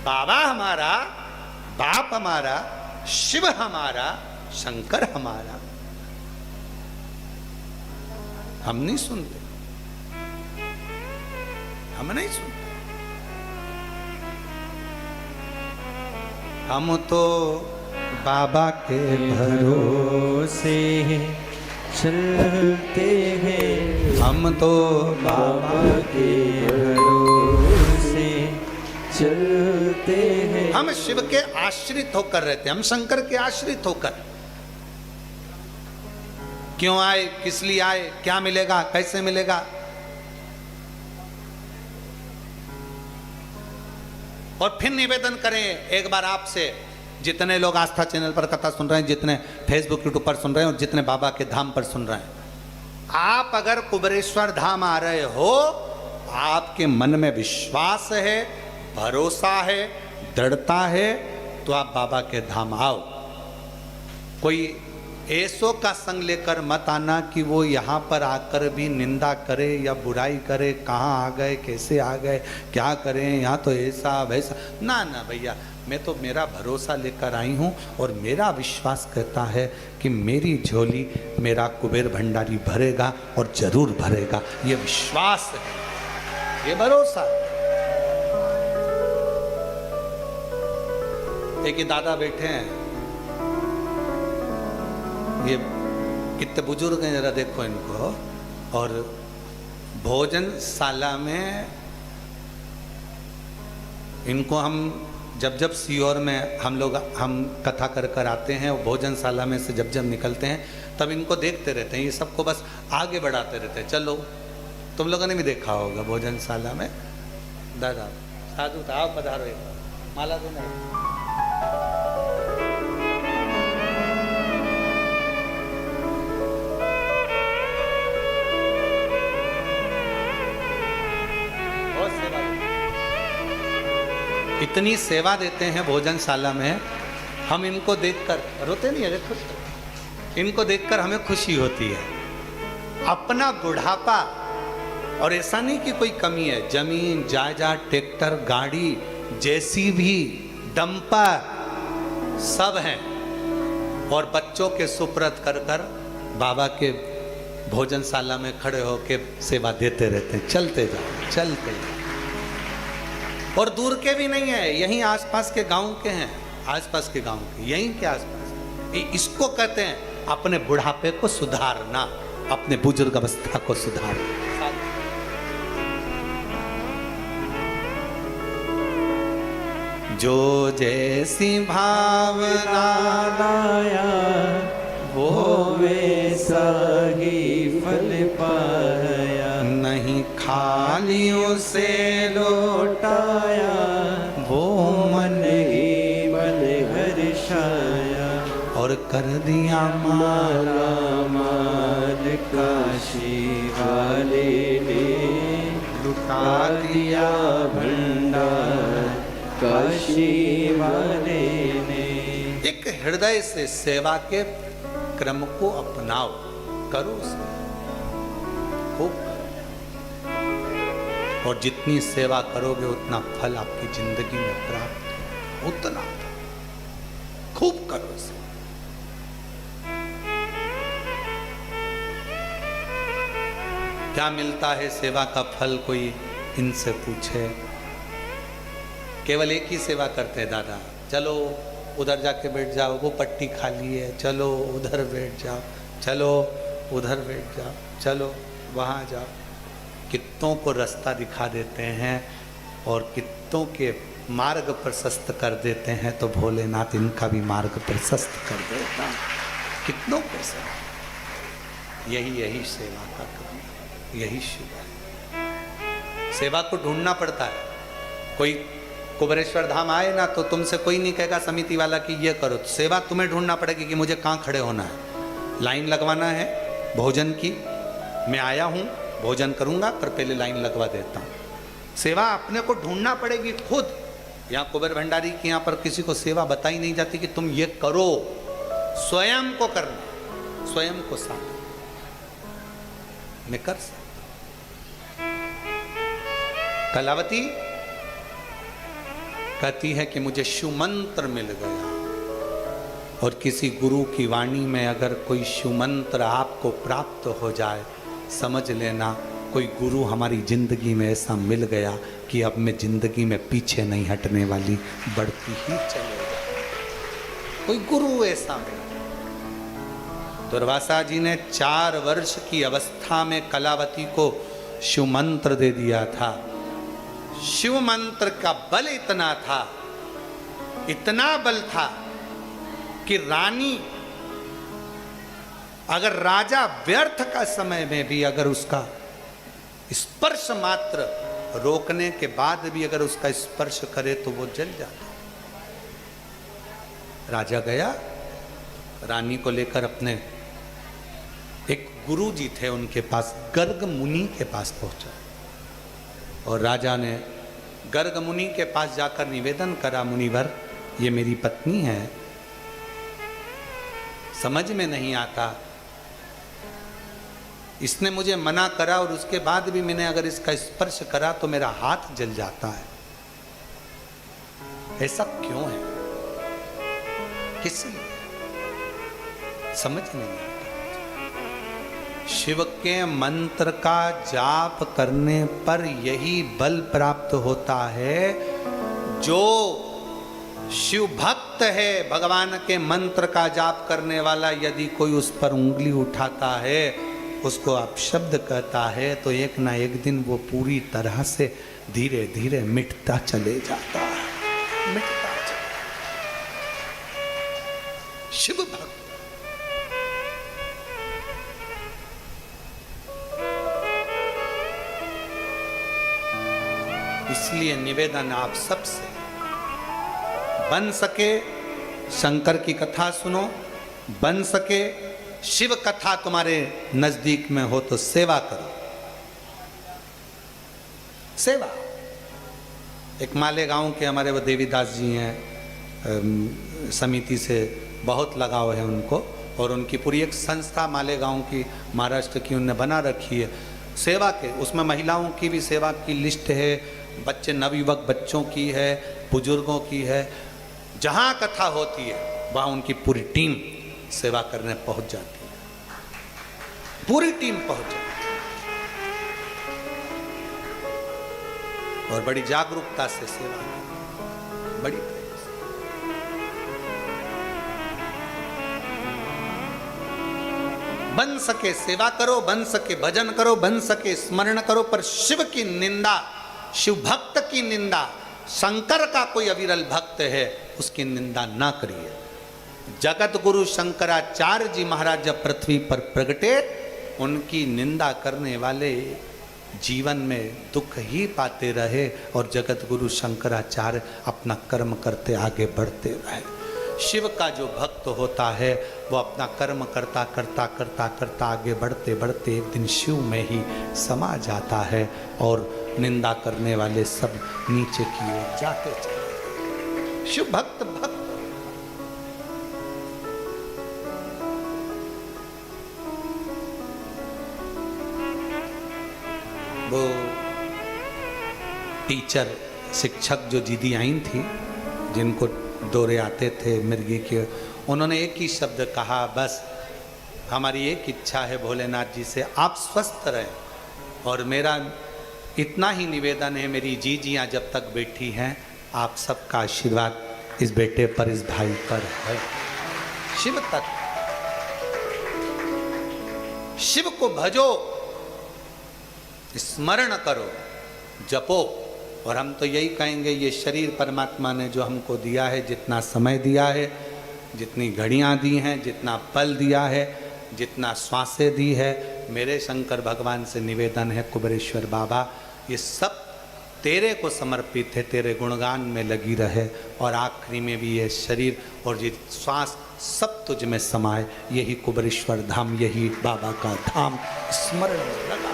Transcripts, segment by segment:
बाबा हमारा, बाप हमारा, शिव हमारा, शंकर हमारा। हम नहीं सुनते, हम नहीं सुनते। हम तो बाबा के भरोसे चलते हैं, हम तो बाबा के भरोसे चलते हैं। हम शिव के आश्रित होकर रहते हैं, हम शंकर के आश्रित होकर। क्यों आए, किस लिए आए, क्या मिलेगा, कैसे मिलेगा। और फिर निवेदन करें एक बार आपसे, जितने लोग आस्था चैनल पर कथा सुन रहे हैं, जितने फेसबुक यूट्यूब पर सुन रहे हैं और जितने बाबा के धाम पर सुन रहे हैं, आप अगर कुबेरेश्वर धाम आ रहे हो, आपके मन में विश्वास है, भरोसा है, दृढ़ता है, तो आप बाबा के धाम आओ। कोई ऐसो का संग लेकर मत आना कि वो यहाँ पर आकर भी निंदा करे या बुराई करे, कहाँ आ गए, कैसे आ गए, क्या करें, यहाँ तो ऐसा वैसा। ना ना भैया, मैं तो मेरा भरोसा लेकर आई हूँ और मेरा विश्वास कहता है कि मेरी झोली मेरा कुबेर भंडारी भरेगा और जरूर भरेगा। ये विश्वास है, ये भरोसा है। एक ही दादा बैठे हैं, ये कितने बुजुर्ग हैं, जरा देखो इनको। और भोजनशाला में इनको हम जब सीहोर में हम कथा कर आते हैं और भोजनशाला में से जब निकलते हैं, तब इनको देखते रहते हैं। ये सबको बस आगे बढ़ाते रहते हैं। चलो, तुम लोगों ने भी देखा होगा भोजनशाला में। दादा साधु था, आप पधारो, एक बार माला दो नहीं। इतनी सेवा देते हैं भोजनशाला में, हम इनको देखकर रोते नहीं है, खुश, इनको देखकर हमें खुशी होती है। अपना बुढ़ापा, और ऐसा नहीं कि कोई कमी है, जमीन जायदाद, ट्रैक्टर, गाड़ी, जेसीबी, डंपर सब हैं, और बच्चों के सुपुर्द कर कर बाबा के भोजनशाला में खड़े होकर सेवा देते रहते हैं। चलते जाओ, चलते जाओ। और दूर के भी नहीं है, यहीं आसपास के गांव के हैं, आसपास के गांव के, यहीं के आसपास। इसको कहते हैं अपने बुढ़ापे को सुधारना, अपने बुजुर्ग अवस्था को सुधारना। जो जैसी भावना लाया वो वैसा ही फल पाया, नहीं खाली उसे लौटाया, वो मन ही मन हर्षाया, और कर दिया माला माल काशी वाले ने, लुटा दिया भंडार काशी वाले ने। एक हृदय से सेवा के क्रम को अपनाओ, करो उसे खूब, और जितनी सेवा करोगे उतना फल आपकी जिंदगी में प्राप्त, उतना खूब करो उसे। क्या मिलता है सेवा का फल, कोई इनसे पूछे। केवल एक ही सेवा करते हैं दादा, चलो उधर जाके बैठ जाओ, वो पट्टी खाली है, चलो उधर बैठ जाओ, चलो उधर बैठ जाओ, चलो वहाँ जाओ। कितनों को रास्ता दिखा देते हैं और कितनों के मार्ग प्रशस्त कर देते हैं, तो भोलेनाथ इनका भी मार्ग प्रशस्त कर देता है। कितनों को सेवा, यही सेवा का क्रम, यही शिव। सेवा को ढूंढना पड़ता है। कोई कुबेरेश्वर धाम आए ना, तो तुमसे कोई नहीं कहेगा समिति वाला कि ये करो, सेवा तुम्हें ढूंढना पड़ेगी कि मुझे कहाँ खड़े होना है। लाइन लगवाना है भोजन की, मैं आया हूँ भोजन करूँगा, पर पहले लाइन लगवा देता हूँ। सेवा अपने को ढूंढना पड़ेगी खुद। यहाँ कुबेर भंडारी के यहाँ पर किसी को सेवा बताई नहीं जाती कि तुम ये करो, स्वयं को करना, स्वयं को साथ मैं कर सकता। कलावती कहती है कि मुझे शिव मंत्र मिल गया। और किसी गुरु की वाणी में अगर कोई शिव मंत्र आपको प्राप्त हो जाए, समझ लेना कोई गुरु हमारी जिंदगी में ऐसा मिल गया कि अब मैं जिंदगी में पीछे नहीं हटने वाली, बढ़ती ही चलेगा। कोई गुरु ऐसा मिल गया। दुर्वासा जी ने 4 वर्ष की अवस्था में कलावती को शिव मंत्र दे दिया था। शिव मंत्र का बल इतना था, इतना बल था कि रानी, अगर राजा व्यर्थ का समय में भी अगर उसका स्पर्श मात्र रोकने के बाद भी अगर उसका स्पर्श करे तो वो जल जाता। राजा गया, रानी को लेकर अपने एक गुरु जी थे उनके पास, गर्ग मुनि के पास पहुंचा। और राजा ने गर्ग मुनि के पास जाकर निवेदन करा, मुनिवर ये मेरी पत्नी है, समझ में नहीं आता, इसने मुझे मना करा और उसके बाद भी मैंने अगर इसका स्पर्श करा तो मेरा हाथ जल जाता है, ऐसा क्यों है, किस लिए, समझ नहीं आता। शिव के मंत्र का जाप करने पर यही बल प्राप्त होता है। जो शिव भक्त है, भगवान के मंत्र का जाप करने वाला, यदि कोई उस पर उंगली उठाता है, उसको अपशब्द कहता है, तो एक ना एक दिन वो पूरी तरह से धीरे धीरे मिटता चले जाता है, मिटता चले। शिव भक्त इसलिए निवेदन आप सबसे, बन सके शंकर की कथा सुनो, बन सके शिव कथा तुम्हारे नजदीक में हो तो सेवा करो। सेवा, एक मालेगांव के हमारे वो देवीदास जी हैं, समिति से बहुत लगाव है उनको, और उनकी पूरी एक संस्था मालेगांव की, महाराष्ट्र की, उनने बना रखी है सेवा के। उसमें महिलाओं की भी सेवा की लिस्ट है, बच्चे नवयुवक बच्चों की है, बुजुर्गों की है। जहाँ कथा होती है वहाँ उनकी पूरी टीम सेवा करने पहुँच जाती है, पूरी टीम पहुँच जाती है और बड़ी जागरूकता से सेवा करती है, बड़ी प्रेम से। बन सके सेवा करो, बन सके भजन करो, बन सके स्मरण करो, पर शिव की निंदा, शिव भक्त की निंदा, शंकर का कोई अविरल भक्त है उसकी निंदा ना करिए। जगत गुरु शंकराचार्य जी महाराज जब पृथ्वी पर प्रगटे, उनकी निंदा करने वाले जीवन में दुख ही पाते रहे और जगत गुरु शंकराचार्य अपना कर्म करते आगे बढ़ते रहे। शिव का जो भक्त होता है वो अपना कर्म करता करता करता करता आगे बढ़ते बढ़ते एक दिन शिव में ही समा जाता है और निंदा करने वाले सब नीचे की ओर जाते चले। शिव भक्त भक्त वो टीचर शिक्षक जो दीदी आई थी, जिनको दौरे आते थे मिर्गी के, उन्होंने एक ही शब्द कहा, बस हमारी एक इच्छा है भोलेनाथ जी से, आप स्वस्थ रहें। और मेरा इतना ही निवेदन है, मेरी जीजियाँ जब तक बैठी हैं, आप सबका आशीर्वाद इस बेटे पर, इस भाई पर है। शिव तक, शिव को भजो, स्मरण करो, जपो। और हम तो यही कहेंगे, ये शरीर परमात्मा ने जो हमको दिया है, जितना समय दिया है, जितनी घड़ियाँ दी हैं, जितना पल दिया है, जितना श्वासें दी है, मेरे शंकर भगवान से निवेदन है, कुबेरेश्वर बाबा, ये सब तेरे को समर्पित है, तेरे गुणगान में लगी रहे और आखिरी में भी ये शरीर और ये श्वास सब तुझ में समाए। यही कुबेरेश्वर धाम, यही बाबा का धाम, स्मरण में लगा।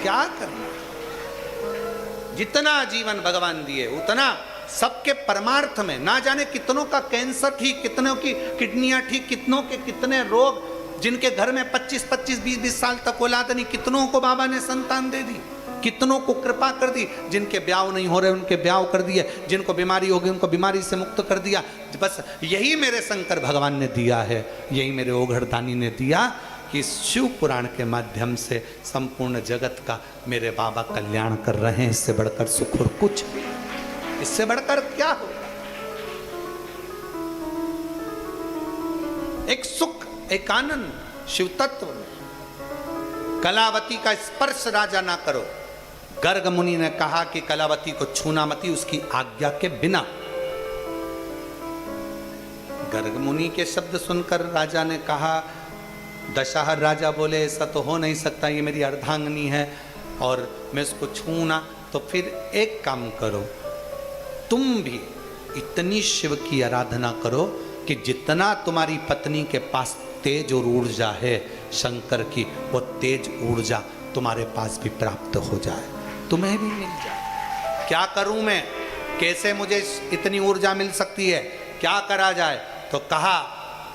क्या करना, जितना जीवन भगवान दिए उतना सबके परमार्थ में, ना जाने कितनों का कैंसर ठीक, कितनों की किडनियां ठीक, कितनों के कितने रोग, जिनके घर में 25-25, 20-20 साल तक औलाद नहीं, कितनों को बाबा ने संतान दे दी। कितनों को कृपा कर दी, जिनके ब्याह नहीं हो रहे उनके ब्याह कर दिए, जिनको बीमारी हो गई उनको बीमारी से मुक्त कर दिया। बस यही मेरे शंकर भगवान ने दिया है, यही मेरे ओघड़दानी ने दिया कि शिव पुराण के माध्यम से संपूर्ण जगत का मेरे बाबा कल्याण कर रहे हैं। इससे बढ़कर सुख और कुछ भी, इससे बढ़कर क्या हो। एक सुख, एक आनंद शिव तत्व में। कलावती का स्पर्श राजा ना करो। गर्ग मुनि ने कहा कि कलावती को छूना मती उसकी आज्ञा के बिना। गर्ग मुनि के शब्द सुनकर राजा ने कहा, दशहर राजा बोले ऐसा तो हो नहीं सकता, ये मेरी अर्धांगिनी है और मैं उसको छूना। तो फिर एक काम करो, तुम भी इतनी शिव की आराधना करो कि जितना तुम्हारी पत्नी के पास तेज और ऊर्जा है शंकर की, वो तेज ऊर्जा तुम्हारे पास भी प्राप्त हो जाए, तुम्हें भी मिल जाए। क्या करूं मैं, कैसे मुझे इतनी ऊर्जा मिल सकती है, क्या करा जाए? तो कहा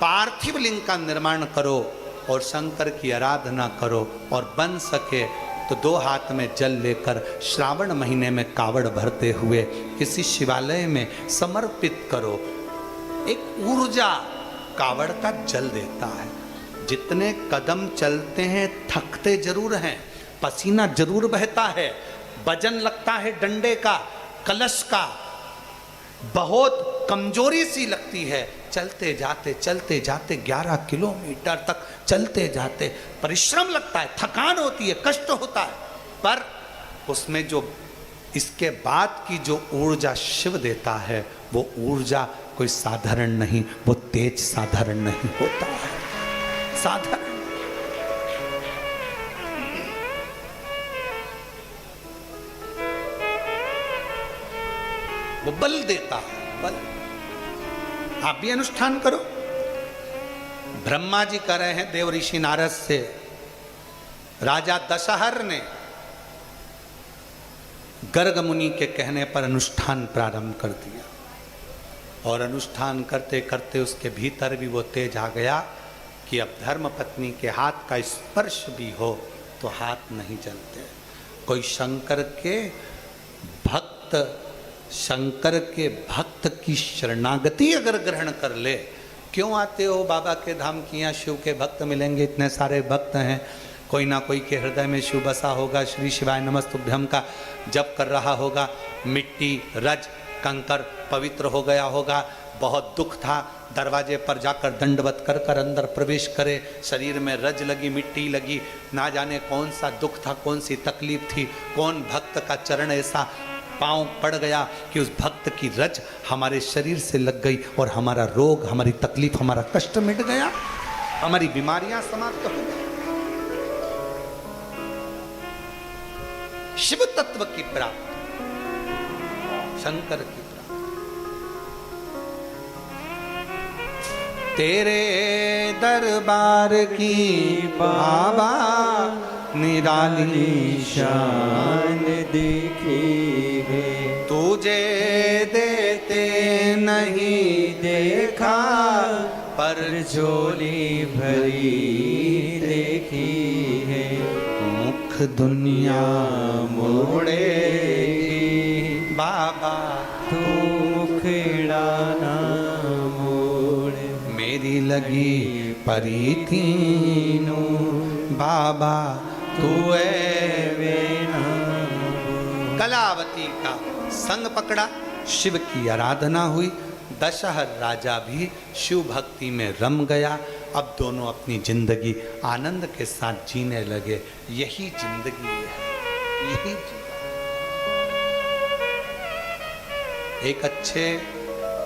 पार्थिव लिंग का निर्माण करो और शंकर की आराधना करो, और बन सके तो 2 हाथ में जल लेकर श्रावण महीने में कावड़ भरते हुए किसी शिवालय में समर्पित करो। एक ऊर्जा कावड़ का जल देता है। जितने कदम चलते हैं थकते जरूर हैं, पसीना जरूर बहता है, वजन लगता है डंडे का, कलश का, बहुत कमजोरी सी लगती है। चलते जाते 11 किलोमीटर तक चलते जाते परिश्रम लगता है, थकान होती है, कष्ट होता है, पर उसमें जो इसके बाद की जो ऊर्जा शिव देता है, वो ऊर्जा कोई साधारण नहीं, वो तेज साधारण नहीं होता है, साधारण। वो बल देता है, बल। आप भी अनुष्ठान करो। ब्रह्मा जी कर रहे हैं देव ऋषि नारद से, राजा दशहर ने गर्ग मुनि के कहने पर अनुष्ठान प्रारंभ कर दिया, और अनुष्ठान करते करते उसके भीतर भी वो तेज आ गया कि अब धर्म पत्नी के हाथ का स्पर्श भी हो तो हाथ नहीं चलते। कोई शंकर के भक्त की शरणागति अगर ग्रहण कर ले, क्यों आते हो बाबा के धाम की, यहाँ शिव के भक्त मिलेंगे, इतने सारे भक्त हैं, कोई ना कोई के हृदय में शिव बसा होगा, श्री शिवाय नमस्तुभ्यम का जप कर रहा होगा, मिट्टी रज कंकर पवित्र हो गया होगा, बहुत दुख था, दरवाजे पर जाकर दंडवत कर कर अंदर प्रवेश करे, शरीर में रज लगी, मिट्टी लगी, ना जाने कौन सा दुख था, कौन सी तकलीफ थी, कौन भक्त का चरण ऐसा पांव पड़ गया कि उस भक्त की रज हमारे शरीर से लग गई और हमारा रोग, हमारी तकलीफ, हमारा कष्ट मिट गया, हमारी बीमारियां समाप्त हो गई। शिव तत्व की प्राप्ति, शंकर की प्राप्ति। तेरे दरबार की बाबा निराली शान देखी है, तुझे देते नहीं देखा, पर झोली भरी देखी है, मुख दुनिया मोड़े बाबा, तू मुखड़ा ना मोड़े, मेरी लगी परी तीनू बाबा तू कलावती का संग पकड़ा, शिव की आराधना हुई, दशहर राजा भी शिव भक्ति में रम गया। अब दोनों अपनी जिंदगी आनंद के साथ जीने लगे। यही जिंदगी है, यही एक अच्छे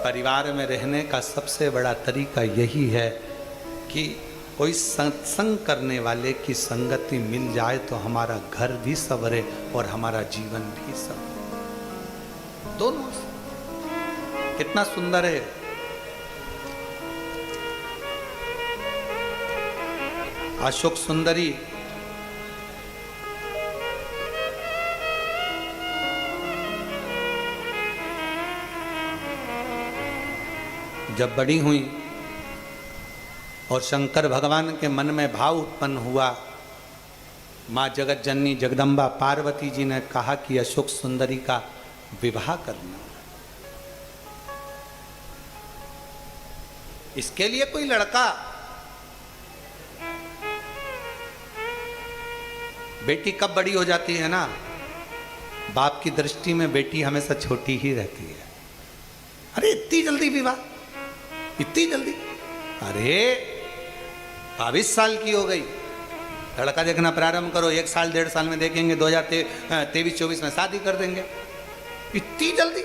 परिवार में रहने का सबसे बड़ा तरीका यही है कि कोई सत्संग करने वाले की संगति मिल जाए तो हमारा घर भी संवरे और हमारा जीवन भी संवरे, दोनों। कितना सुंदर है। अशोक सुंदरी जब बड़ी हुई और शंकर भगवान के मन में भाव उत्पन्न हुआ, माँ जगत जननी जगदम्बा पार्वती जी ने कहा कि अशोक सुंदरी का विवाह करना। इसके लिए कोई लड़का, बेटी कब बड़ी हो जाती है ना, बाप की दृष्टि में बेटी हमेशा छोटी ही रहती है। अरे इतनी जल्दी विवाह, इतनी जल्दी, अरे 22 साल की हो गई, लड़का देखना प्रारंभ करो, 1 साल 1.5 साल में देखेंगे, 2023-24 में शादी कर देंगे। इतनी जल्दी?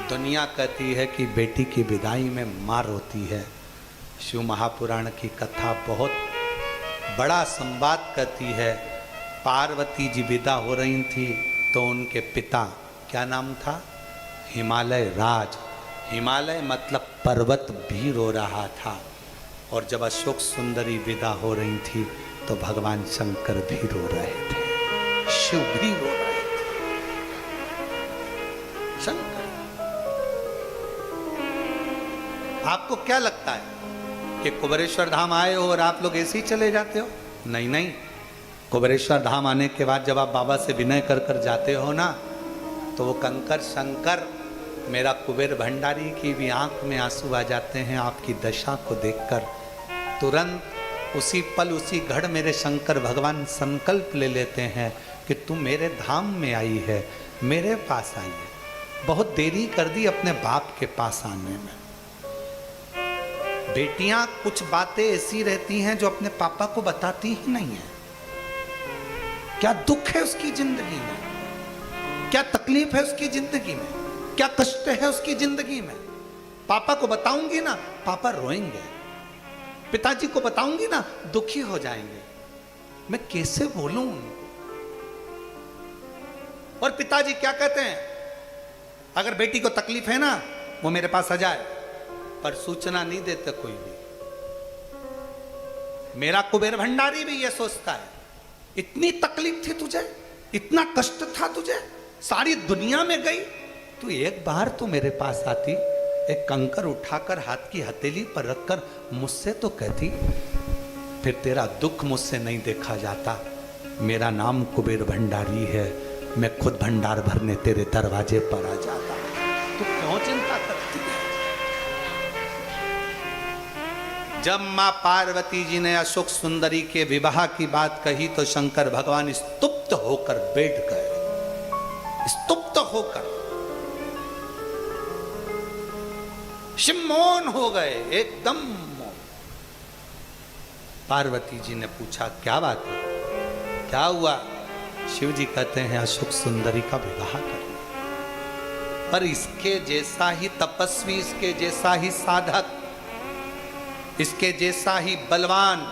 दुनिया कहती है कि बेटी की विदाई में मार होती है। शिव महापुराण की कथा बहुत बड़ा संवाद कहती है। पार्वती जी विदा हो रही थी तो उनके पिता, क्या नाम था, हिमालय राज, हिमालय मतलब पर्वत भी रो रहा था। और जब अशोक सुंदरी विदा हो रही थी तो भगवान शंकर भी रो रहे थे, शिव भी रो रहे थे। शंकर, आपको क्या लगता है कि कुबेरेश्वर धाम आए हो और आप लोग ऐसे ही चले जाते हो? नहीं नहीं, कुबेरेश्वर धाम आने के बाद जब आप बाबा से विनय कर कर जाते हो ना, तो वो कंकर शंकर, मेरा कुबेर भंडारी की भी आंख में आंसू आ जाते हैं आपकी दशा को देखकर। तुरंत उसी पल उसी घड़ मेरे शंकर भगवान संकल्प ले लेते हैं कि तू मेरे धाम में आई है, मेरे पास आई है। बहुत देरी कर दी अपने बाप के पास आने में। बेटियां कुछ बातें ऐसी रहती हैं जो अपने पापा को बताती ही नहीं है। क्या दुख है उसकी जिंदगी में, क्या तकलीफ है उसकी जिंदगी में, क्या कष्ट है उसकी जिंदगी में। पापा को बताऊंगी ना, पापा रोएंगे, पिताजी को बताऊंगी ना, दुखी हो जाएंगे। मैं कैसे बोलूं? और पिताजी क्या कहते हैं, अगर बेटी को तकलीफ है ना, वो मेरे पास आ जाए, पर सूचना नहीं देते कोई भी। मेरा कुबेर भंडारी भी ये सोचता है, इतनी तकलीफ थी तुझे, इतना कष्ट था तुझे, सारी दुनिया में गई, तू एक बार तो मेरे पास आती, एक कंकर उठाकर हाथ की हथेली पर रखकर मुझसे तो कहती, फिर तेरा दुख मुझसे नहीं देखा जाता। मेरा नाम कुबेर भंडारी है, मैं खुद भंडार भरने तेरे दरवाजे पर आ जाता। तू क्यों चिंता करती है? जब मां पार्वती जी ने अशोक सुंदरी के विवाह की बात कही तो शंकर भगवान स्तुप्त होकर बैठ गए, स्तुप्त होकर शिव मौन हो गए, एकदम मौन। पार्वती जी ने पूछा क्या बात है, क्या हुआ? शिव जी कहते हैं अशोक सुंदरी का विवाह करना, पर इसके जैसा ही तपस्वी, इसके जैसा ही साधक, इसके जैसा ही बलवान,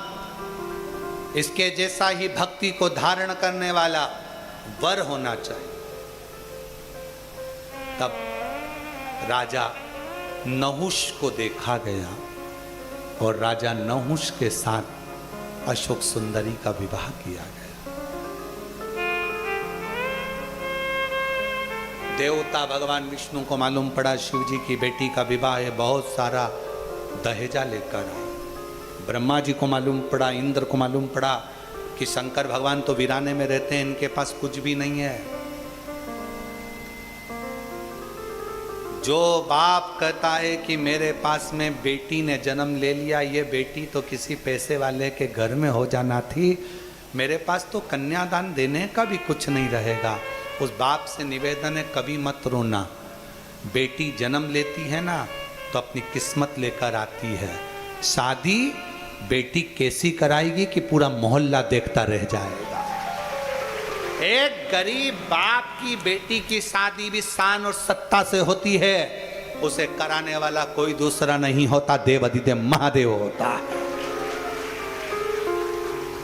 इसके जैसा ही भक्ति को धारण करने वाला वर होना चाहिए। तब राजा नहुष को देखा गया और राजा नहुष के साथ अशोक सुंदरी का विवाह किया गया। देवता भगवान विष्णु को मालूम पड़ा शिव जी की बेटी का विवाह है, बहुत सारा दहेजा लेकर आए। ब्रह्मा जी को मालूम पड़ा, इंद्र को मालूम पड़ा कि शंकर भगवान तो वीराने में रहते हैं, इनके पास कुछ भी नहीं है। जो बाप कहता है कि मेरे पास में बेटी ने जन्म ले लिया, ये बेटी तो किसी पैसे वाले के घर में हो जाना थी, मेरे पास तो कन्यादान देने का भी कुछ नहीं रहेगा। उस बाप से निवेदन है, कभी मत रोना। बेटी जन्म लेती है ना तो अपनी किस्मत लेकर आती है। शादी बेटी कैसी कराएगी कि पूरा मोहल्ला देखता रह जाएगा। एक गरीब बाप की बेटी की शादी भी शान और सत्ता से होती है, उसे कराने वाला कोई दूसरा नहीं होता, देव अधिदेव महादेव होता है।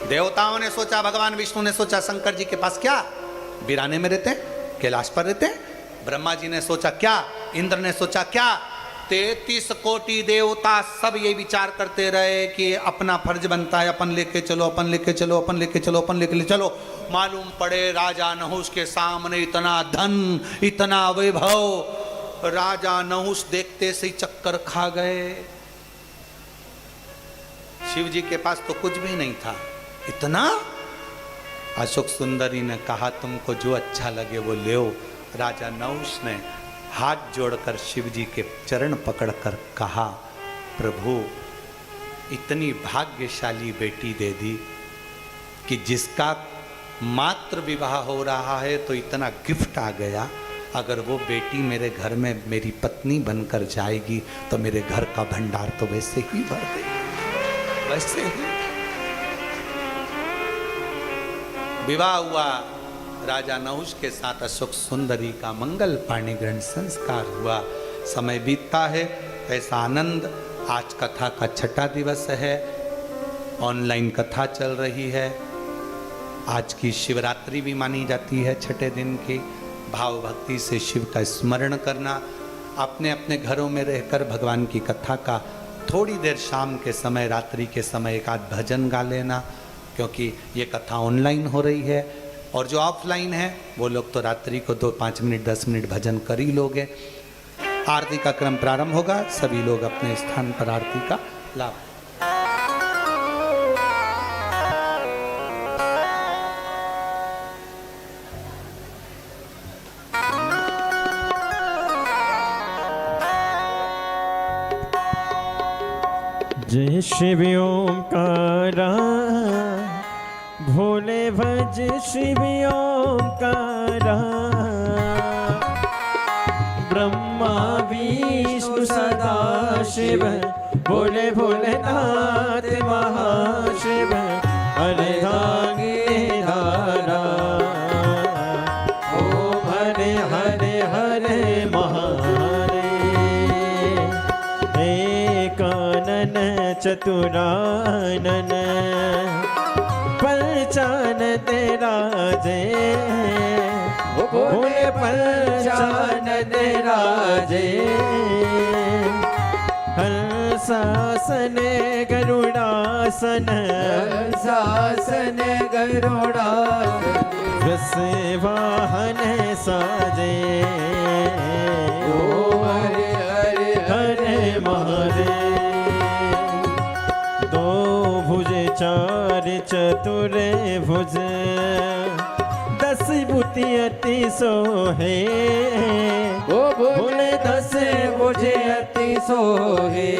देवताओं ने सोचा, भगवान विष्णु ने सोचा शंकर जी के पास क्या वीराने में रहते हैं, कैलाश पर रहते हैं। ब्रह्मा जी ने सोचा क्या, इंद्र ने सोचा क्या, 33 कोटि देवता सब ये विचार करते रहे कि अपना फर्ज बनता है, अपन लेके चलो, अपन लेके चलो, अपन लेके चलो, अपन लेके चलो। मालूम पड़े राजा नहुष के सामने इतना धन, इतना वैभव, राजा नहुष देखते से ही चक्कर खा गए। शिव जी के पास तो कुछ भी नहीं था। इतना अशोक सुंदरी ने कहा तुमको जो अच्छा लगे वो ले। राजा नहुष ने हाथ जोड़कर शिव जी के चरण पकड़कर कहा, प्रभु इतनी भाग्यशाली बेटी दे दी कि जिसका मात्र विवाह हो रहा है तो इतना गिफ्ट आ गया। अगर वो बेटी मेरे घर में मेरी पत्नी बनकर जाएगी तो मेरे घर का भंडार तो वैसे ही भर देगी, वैसे ही। विवाह हुआ राजा नहुष के साथ अशोक सुंदरी का, मंगल पाणी ग्रहण संस्कार हुआ। समय बीतता है, ऐसा आनंद। आज कथा का 6ठा दिवस है, ऑनलाइन कथा चल रही है। आज की शिवरात्रि भी मानी जाती है 6ठे दिन की। भाव भक्ति से शिव का स्मरण करना, अपने अपने घरों में रहकर भगवान की कथा का थोड़ी देर शाम के समय, रात्रि के समय एक आध भजन गा लेना, क्योंकि ये कथा ऑनलाइन हो रही है। और जो ऑफलाइन है वो लोग तो रात्रि को 2-5 मिनट 10 मिनट भजन कर ही लोगे। आरती का क्रम प्रारंभ होगा, सभी लोग अपने स्थान पर आरती का लाभ। जय शिव ओंकारा, भोले भज शिव ओंकारा। ब्रह्मा विष्णु सदा शिव, भोले भोलेनाथ महाशिव। हरे धागे धारा, ओम हरे हरे हरे महारे। एकानन चतुरानन, पहचान तेरा जय। भोले पहचान तेरा जय। हंसासन गरुड़ासन, शासन गरुड़ासन। वृषे वाहन साजे। ओम हरे हरे हरे महादेव। दो भुज चार चतुर भुज, 10 बुद्धि अति सोहे। ओ भोले 10 भुज अति सोहे।